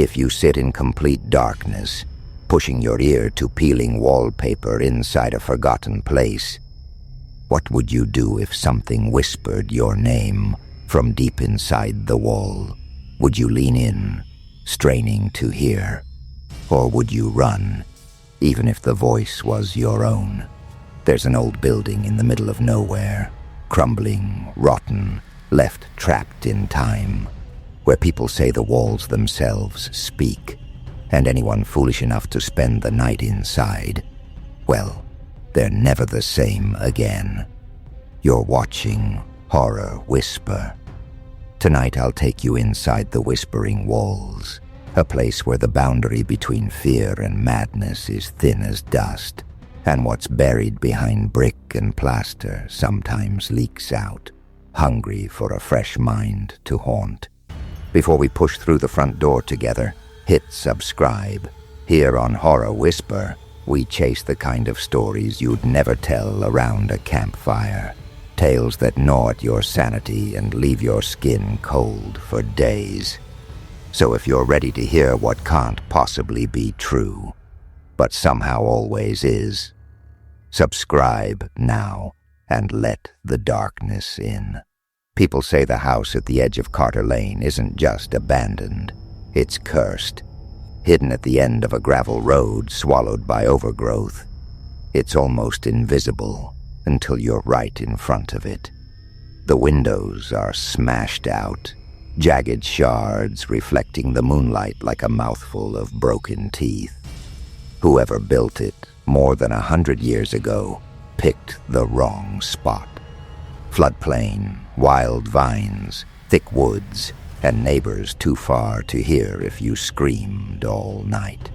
If you sit in complete darkness, pushing your ear to peeling wallpaper inside a forgotten place, what would you do if something whispered your name from deep inside the wall? Would you lean in, straining to hear? Or would you run, even if the voice was your own? There's an old building in the middle of nowhere, crumbling, rotten, left trapped in time, where people say the walls themselves speak, and anyone foolish enough to spend the night inside, well, they're never the same again. You're watching Horror Whisper. Tonight I'll take you inside the whispering walls, a place where the boundary between fear and madness is thin as dust, and what's buried behind brick and plaster sometimes leaks out, hungry for a fresh mind to haunt. Before we push through the front door together, hit subscribe. Here on Horror Whisper, we chase the kind of stories you'd never tell around a campfire. Tales that gnaw at your sanity and leave your skin cold for days. So if you're ready to hear what can't possibly be true, but somehow always is, subscribe now and let the darkness in. People say the house at the edge of Carter Lane isn't just abandoned, it's cursed. Hidden at the end of a gravel road swallowed by overgrowth. It's almost invisible until you're right in front of it. The windows are smashed out, jagged shards reflecting the moonlight like a mouthful of broken teeth. Whoever built it more than 100 years ago picked the wrong spot. Floodplain, wild vines, thick woods, and neighbors too far to hear if you screamed all night.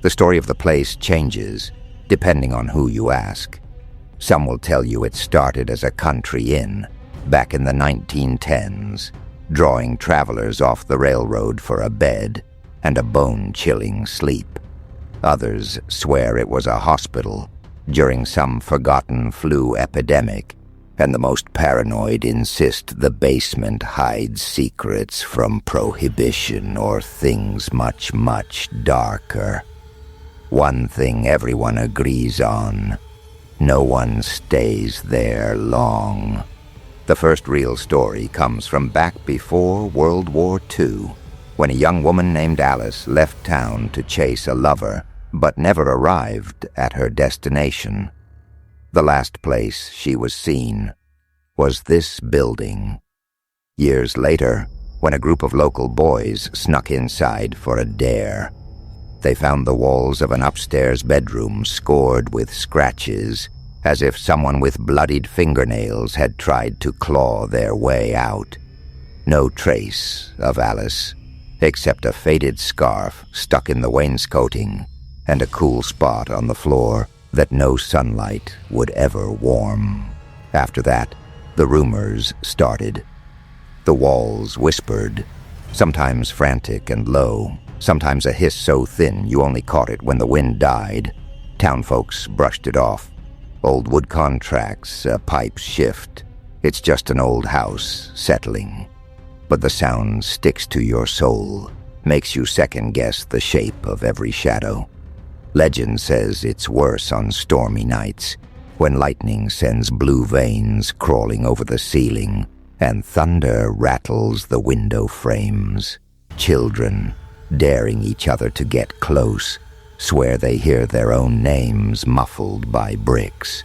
The story of the place changes depending on who you ask. Some will tell you it started as a country inn back in the 1910s, drawing travelers off the railroad for a bed and a bone-chilling sleep. Others swear it was a hospital during some forgotten flu epidemic, and the most paranoid insist the basement hides secrets from prohibition or things much, much darker. One thing everyone agrees on: no one stays there long. The first real story comes from back before World War II, when a young woman named Alice left town to chase a lover, but never arrived at her destination. The last place she was seen was this building. Years later, when a group of local boys snuck inside for a dare, they found the walls of an upstairs bedroom scored with scratches, as if someone with bloodied fingernails had tried to claw their way out. No trace of Alice, except a faded scarf stuck in the wainscoting and a cool spot on the floor that no sunlight would ever warm. After that, the rumors started. The walls whispered, sometimes frantic and low, sometimes a hiss so thin you only caught it when the wind died. Townfolks brushed it off. Old wood contracts, a pipe shift. It's just an old house settling. But the sound sticks to your soul, makes you second-guess the shape of every shadow. Legend says it's worse on stormy nights, when lightning sends blue veins crawling over the ceiling and thunder rattles the window frames. Children, daring each other to get close, swear they hear their own names muffled by bricks.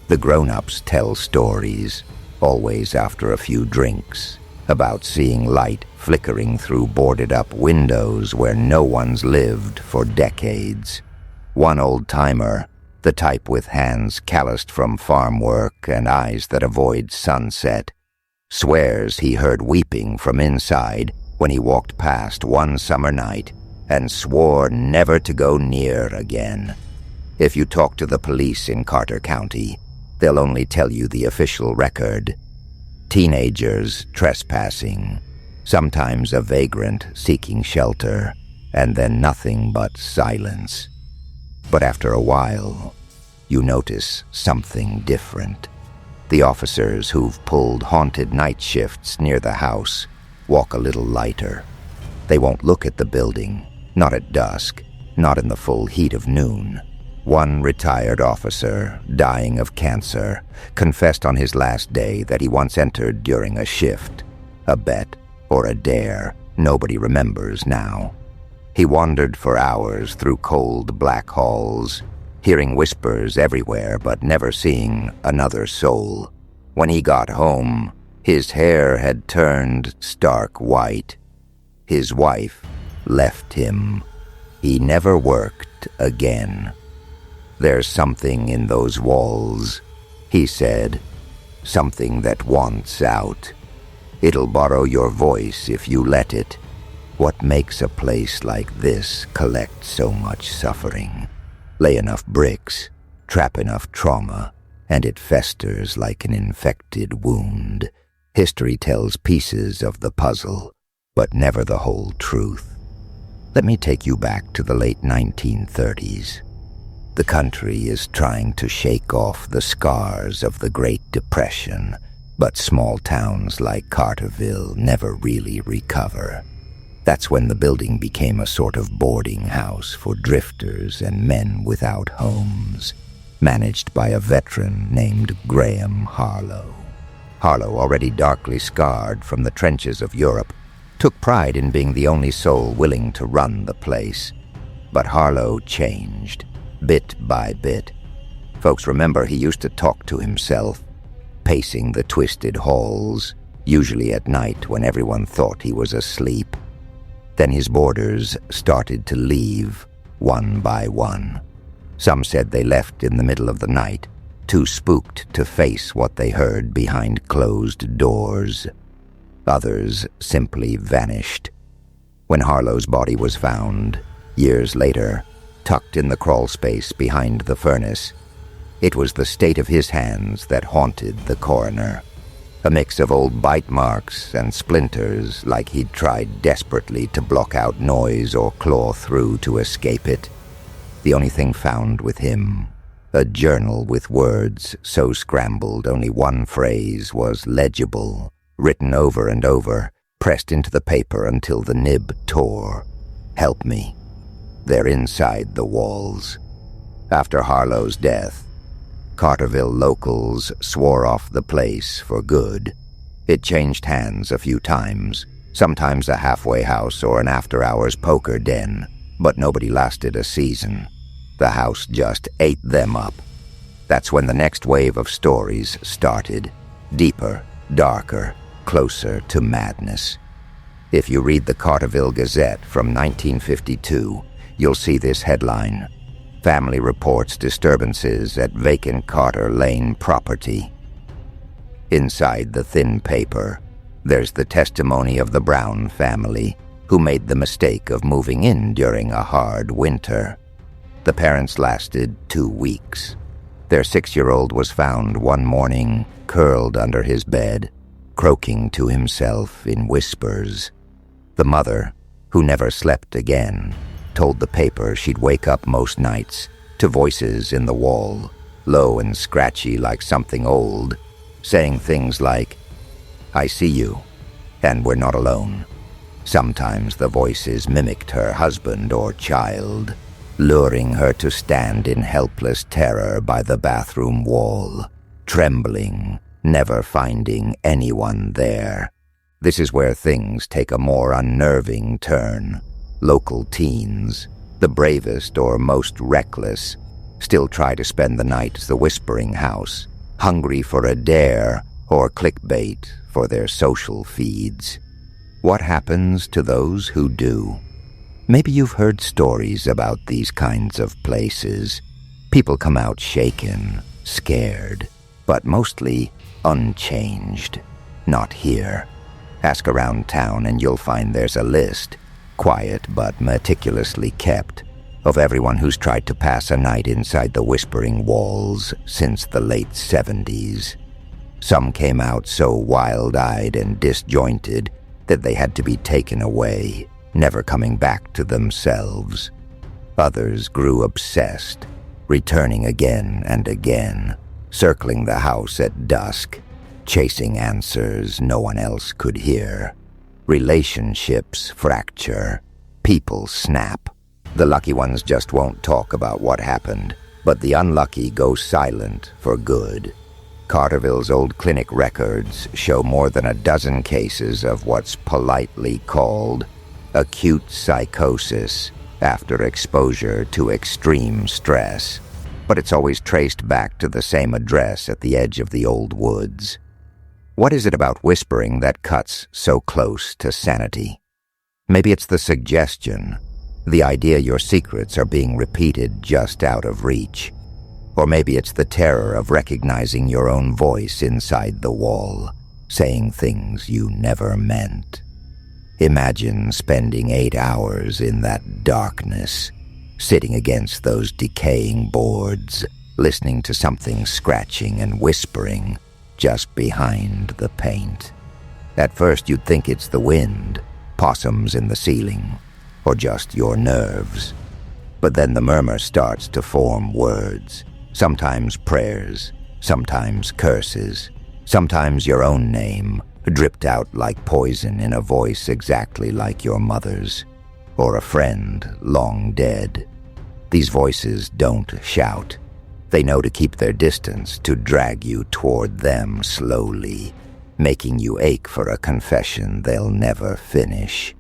The grown-ups tell stories, always after a few drinks, about seeing light flickering through boarded-up windows where no one's lived for decades. One old-timer, the type with hands calloused from farm work and eyes that avoid sunset, swears he heard weeping from inside when he walked past one summer night and swore never to go near again. If you talk to the police in Carter County, they'll only tell you the official record. Teenagers trespassing, sometimes a vagrant seeking shelter, and then nothing but silence. But after a while, you notice something different. The officers who've pulled haunted night shifts near the house walk a little lighter. They won't look at the building, not at dusk, not in the full heat of noon. One retired officer, dying of cancer, confessed on his last day that he once entered during a shift, a bet or a dare, nobody remembers now. He wandered for hours through cold black halls, hearing whispers everywhere but never seeing another soul. When he got home, his hair had turned stark white. His wife left him. He never worked again. "There's something in those walls," he said, "something that wants out. It'll borrow your voice if you let it. What makes a place like this collect so much suffering? Lay enough bricks, trap enough trauma, and it festers like an infected wound. History tells pieces of the puzzle, but never the whole truth." Let me take you back to the late 1930s. The country is trying to shake off the scars of the Great Depression, but small towns like Carterville never really recover. That's when the building became a sort of boarding house for drifters and men without homes, managed by a veteran named Graham Harlow. Harlow, already darkly scarred from the trenches of Europe, took pride in being the only soul willing to run the place. But Harlow changed, bit by bit. Folks remember he used to talk to himself, pacing the twisted halls, usually at night when everyone thought he was asleep. Then his boarders started to leave, one by one. Some said they left in the middle of the night, too spooked to face what they heard behind closed doors. Others simply vanished. When Harlow's body was found, years later, tucked in the crawl space behind the furnace, it was the state of his hands that haunted the coroner. A mix of old bite marks and splinters, like he'd tried desperately to block out noise or claw through to escape it. The only thing found with him, a journal with words so scrambled only one phrase was legible, written over and over, pressed into the paper until the nib tore. "Help me. They're inside the walls." After Harlow's death, Carterville locals swore off the place for good. It changed hands a few times, sometimes a halfway house or an after-hours poker den, but nobody lasted a season. The house just ate them up. That's when the next wave of stories started, deeper, darker, closer to madness. If you read the Carterville Gazette from 1952, you'll see this headline: "Family reports disturbances at vacant Carter Lane property." Inside the thin paper, there's the testimony of the Brown family, who made the mistake of moving in during a hard winter. The parents lasted 2 weeks. Their 6-year-old was found one morning, curled under his bed, croaking to himself in whispers. The mother, who never slept again, told the paper she'd wake up most nights to voices in the wall, low and scratchy like something old, saying things like, "I see you, and we're not alone." Sometimes the voices mimicked her husband or child, luring her to stand in helpless terror by the bathroom wall, trembling, never finding anyone there. This is where things take a more unnerving turn. Local teens, the bravest or most reckless, still try to spend the night at the Whispering House, hungry for a dare or clickbait for their social feeds. What happens to those who do? Maybe you've heard stories about these kinds of places. People come out shaken, scared, but mostly unchanged. Not here. Ask around town and you'll find there's a list, quiet but meticulously kept, of everyone who's tried to pass a night inside the Whispering Walls since the late 70s. Some came out so wild-eyed and disjointed that they had to be taken away, never coming back to themselves. Others grew obsessed, returning again and again, circling the house at dusk, chasing answers no one else could hear. Relationships fracture. People snap. The lucky ones just won't talk about what happened, but the unlucky go silent for good. Carterville's old clinic records show more than a dozen cases of what's politely called acute psychosis after exposure to extreme stress. But it's always traced back to the same address at the edge of the old woods. What is it about whispering that cuts so close to sanity? Maybe it's the suggestion, the idea your secrets are being repeated just out of reach. Or maybe it's the terror of recognizing your own voice inside the wall, saying things you never meant. Imagine spending 8 hours in that darkness, sitting against those decaying boards, listening to something scratching and whispering just behind the paint. At first you'd think it's the wind, possums in the ceiling, or just your nerves. But then the murmur starts to form words. Sometimes prayers, sometimes curses, sometimes your own name, dripped out like poison in a voice exactly like your mother's, or a friend long dead. These voices don't shout. They know to keep their distance, to drag you toward them slowly, making you ache for a confession they'll never finish.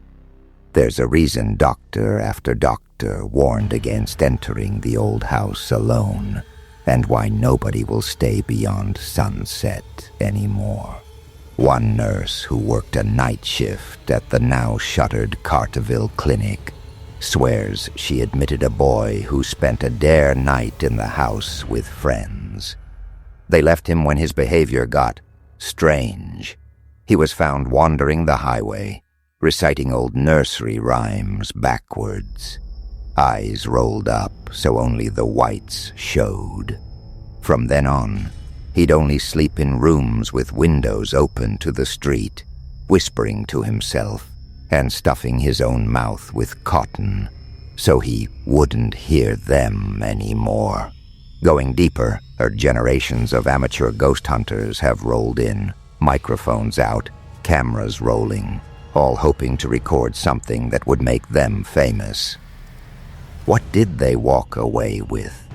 There's a reason doctor after doctor warned against entering the old house alone, and why nobody will stay beyond sunset anymore. One nurse who worked a night shift at the now-shuttered Carterville clinic swears she admitted a boy who spent a dare night in the house with friends. They left him when his behavior got strange. He was found wandering the highway, reciting old nursery rhymes backwards. Eyes rolled up so only the whites showed. From then on, he'd only sleep in rooms with windows open to the street, whispering to himself and stuffing his own mouth with cotton so he wouldn't hear them anymore. Going deeper, generations of amateur ghost hunters have rolled in, microphones out, cameras rolling, all hoping to record something that would make them famous. What did they walk away with?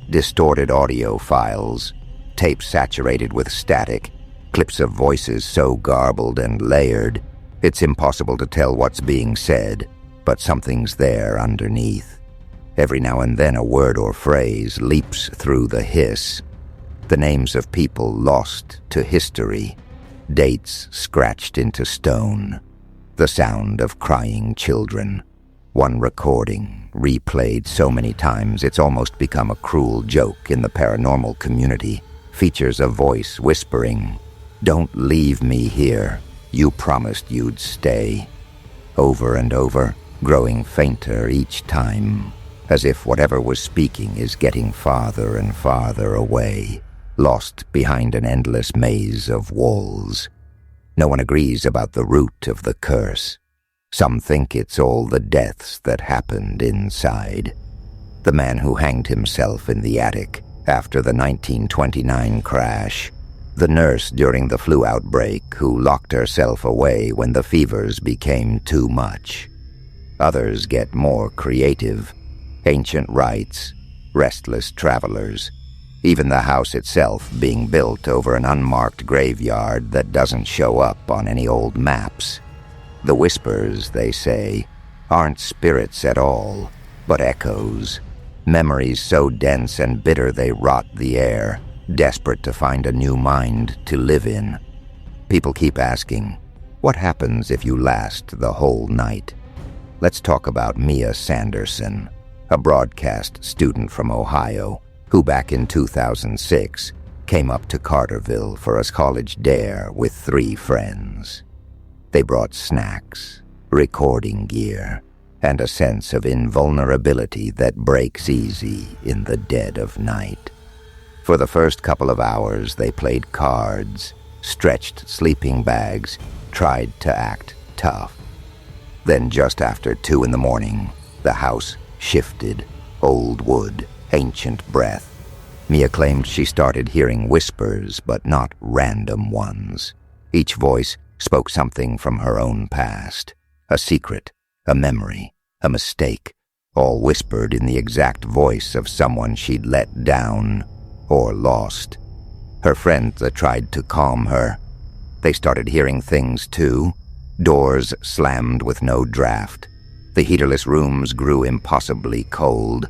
Distorted audio files, tapes saturated with static, clips of voices so garbled and layered, it's impossible to tell what's being said, but something's there underneath. Every now and then a word or phrase leaps through the hiss. The names of people lost to history, dates scratched into stone, the sound of crying children. One recording, replayed so many times it's almost become a cruel joke in the paranormal community, features a voice whispering, "Don't leave me here. You promised you'd stay." Over and over, growing fainter each time, as if whatever was speaking is getting farther and farther away, lost behind an endless maze of walls. No one agrees about the root of the curse. Some think it's all the deaths that happened inside. The man who hanged himself in the attic after the 1929 crash, the nurse during the flu outbreak who locked herself away when the fevers became too much. Others get more creative. Ancient rites, restless travelers, even the house itself being built over an unmarked graveyard that doesn't show up on any old maps. The whispers, they say, aren't spirits at all, but echoes, memories so dense and bitter they rot the air, desperate to find a new mind to live in. People keep asking, what happens if you last the whole night? Let's talk about Mia Sanderson, a broadcast student from Ohio, who back in 2006 came up to Carterville for a college dare with 3 friends. They brought snacks, recording gear, and a sense of invulnerability that breaks easy in the dead of night. For the first couple of hours, they played cards, stretched sleeping bags, tried to act tough. Then just after 2 in the morning, the house shifted, old wood, ancient breath. Mia claimed she started hearing whispers, but not random ones. Each voice spoke something from her own past, a secret, a memory, a mistake, all whispered in the exact voice of someone she'd let down or lost. Her friends tried to calm her. They started hearing things too. Doors slammed with no draft. The heaterless rooms grew impossibly cold.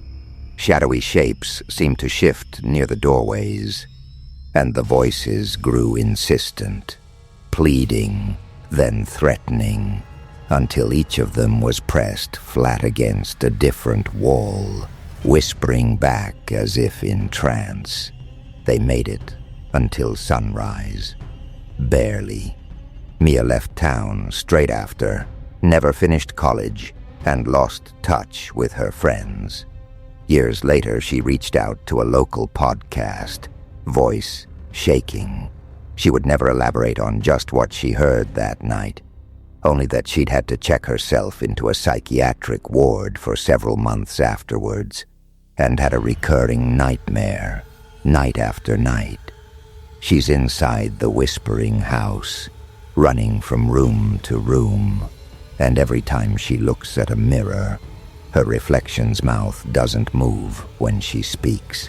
Shadowy shapes seemed to shift near the doorways. And the voices grew insistent, pleading, then threatening, until each of them was pressed flat against a different wall, whispering back as if in trance. They made it until sunrise. Barely. Mia left town straight after, never finished college, and lost touch with her friends. Years later, she reached out to a local podcast, voice shaking. She would never elaborate on just what she heard that night, only that she'd had to check herself into a psychiatric ward for several months afterwards, and had a recurring nightmare, night after night. She's inside the whispering house, running from room to room, and every time she looks at a mirror, her reflection's mouth doesn't move when she speaks.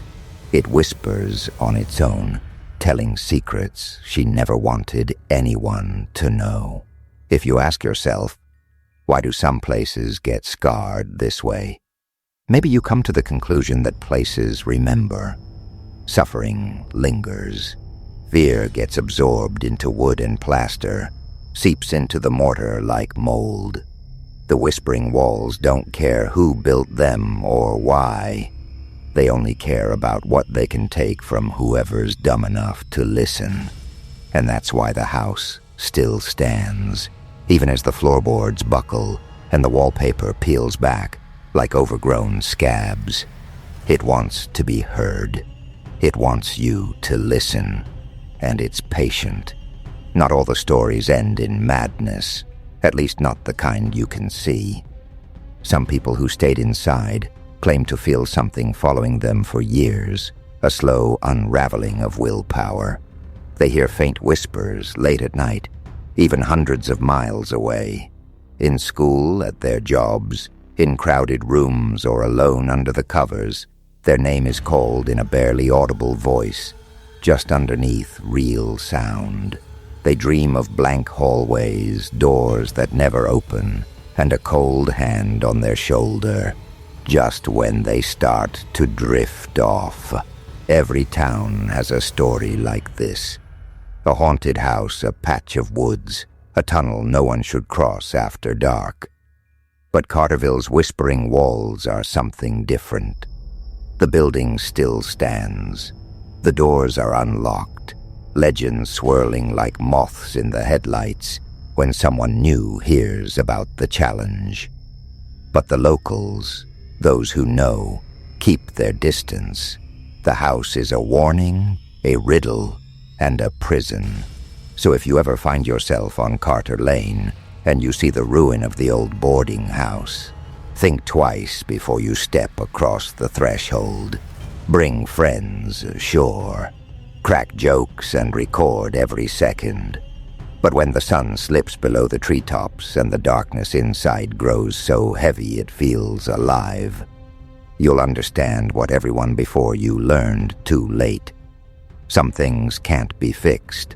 It whispers on its own, telling secrets she never wanted anyone to know. If you ask yourself, why do some places get scarred this way? Maybe you come to the conclusion that places remember. Suffering lingers. Fear gets absorbed into wood and plaster, seeps into the mortar like mold. The whispering walls don't care who built them or why. They only care about what they can take from whoever's dumb enough to listen. And that's why the house still stands, even as the floorboards buckle and the wallpaper peels back like overgrown scabs. It wants to be heard. It wants you to listen. And it's patient. Not all the stories end in madness, at least not the kind you can see. Some people who stayed inside claim to feel something following them for years, a slow unraveling of willpower. They hear faint whispers late at night, even hundreds of miles away. In school, at their jobs, in crowded rooms or alone under the covers, their name is called in a barely audible voice, just underneath real sound. They dream of blank hallways, doors that never open, and a cold hand on their shoulder, just when they start to drift off. Every town has a story like this. A haunted house, a patch of woods, a tunnel no one should cross after dark. But Carterville's whispering walls are something different. The building still stands. The doors are unlocked, legends swirling like moths in the headlights when someone new hears about the challenge. But the locals, those who know, keep their distance. The house is a warning, a riddle, and a prison. So if you ever find yourself on Carter Lane and you see the ruin of the old boarding house, think twice before you step across the threshold. Bring friends, sure. Crack jokes and record every second. But when the sun slips below the treetops and the darkness inside grows so heavy it feels alive, you'll understand what everyone before you learned too late. Some things can't be fixed,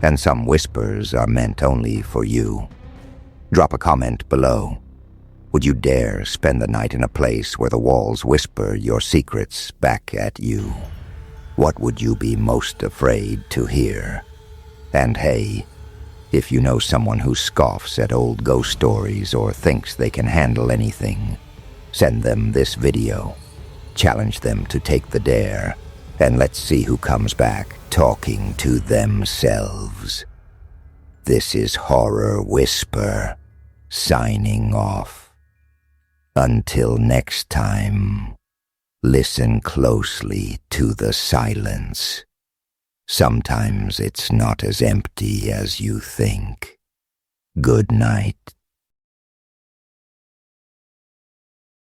and some whispers are meant only for you. Drop a comment below. Would you dare spend the night in a place where the walls whisper your secrets back at you? What would you be most afraid to hear? And hey, if you know someone who scoffs at old ghost stories or thinks they can handle anything, send them this video. Challenge them to take the dare, and let's see who comes back talking to themselves. This is Horror Whisper, signing off. Until next time, listen closely to the silence. Sometimes it's not as empty as you think. Good night.